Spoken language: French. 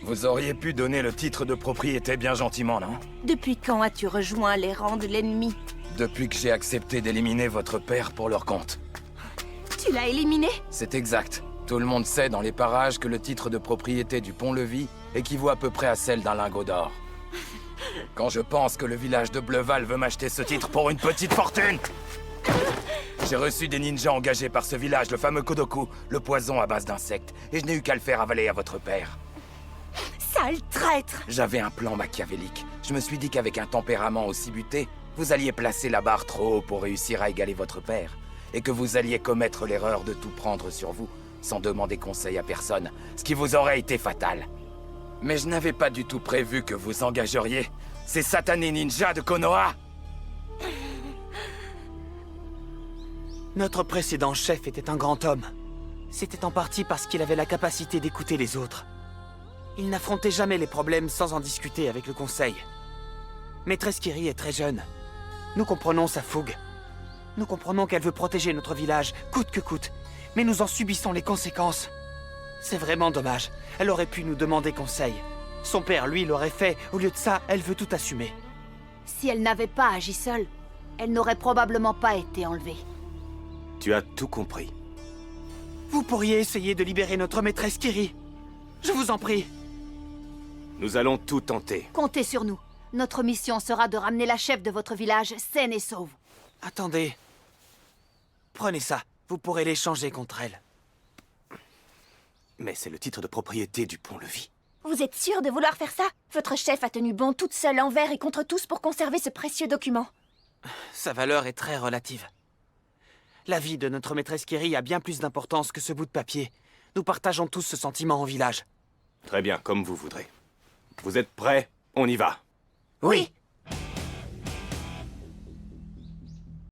Vous auriez pu donner le titre de propriété bien gentiment, non? Depuis quand as-tu rejoint les rangs de l'ennemi? Depuis que j'ai accepté d'éliminer votre père pour leur compte. Tu l'as éliminé? C'est exact. Tout le monde sait dans les parages que le titre de propriété du pont-levis équivaut à peu près à celle d'un lingot d'or. Quand je pense que le village de Bleuval veut m'acheter ce titre pour une petite fortune! J'ai reçu des ninjas engagés par ce village, le fameux Kodoku, le poison à base d'insectes, et je n'ai eu qu'à le faire avaler à votre père. Sale traître! J'avais un plan machiavélique. Je me suis dit qu'avec un tempérament aussi buté, vous alliez placer la barre trop haut pour réussir à égaler votre père, et que vous alliez commettre l'erreur de tout prendre sur vous, sans demander conseil à personne, ce qui vous aurait été fatal. Mais je n'avais pas du tout prévu que vous engageriez ces satanés ninjas de Konoha! Notre précédent chef était un grand homme. C'était en partie parce qu'il avait la capacité d'écouter les autres. Il n'affrontait jamais les problèmes sans en discuter avec le conseil. Maîtresse Kiri est très jeune. Nous comprenons sa fougue. Nous comprenons qu'elle veut protéger notre village, coûte que coûte. Mais nous en subissons les conséquences. C'est vraiment dommage. Elle aurait pu nous demander conseil. Son père, lui, l'aurait fait. Au lieu de ça, elle veut tout assumer. Si elle n'avait pas agi seule, elle n'aurait probablement pas été enlevée. Tu as tout compris. Vous pourriez essayer de libérer notre maîtresse Kiri. Je vous en prie. Nous allons tout tenter. Comptez sur nous. Notre mission sera de ramener la chef de votre village saine et sauve. Attendez. Prenez ça. Vous pourrez l'échanger contre elle. Mais c'est le titre de propriété du pont-levis. Vous êtes sûr de vouloir faire ça? Votre chef a tenu bon toute seule envers et contre tous pour conserver ce précieux document. Sa valeur est très relative. La vie de notre maîtresse Kiri a bien plus d'importance que ce bout de papier. Nous partageons tous ce sentiment en village. Très bien, comme vous voudrez. Vous êtes prêts? On y va. Oui.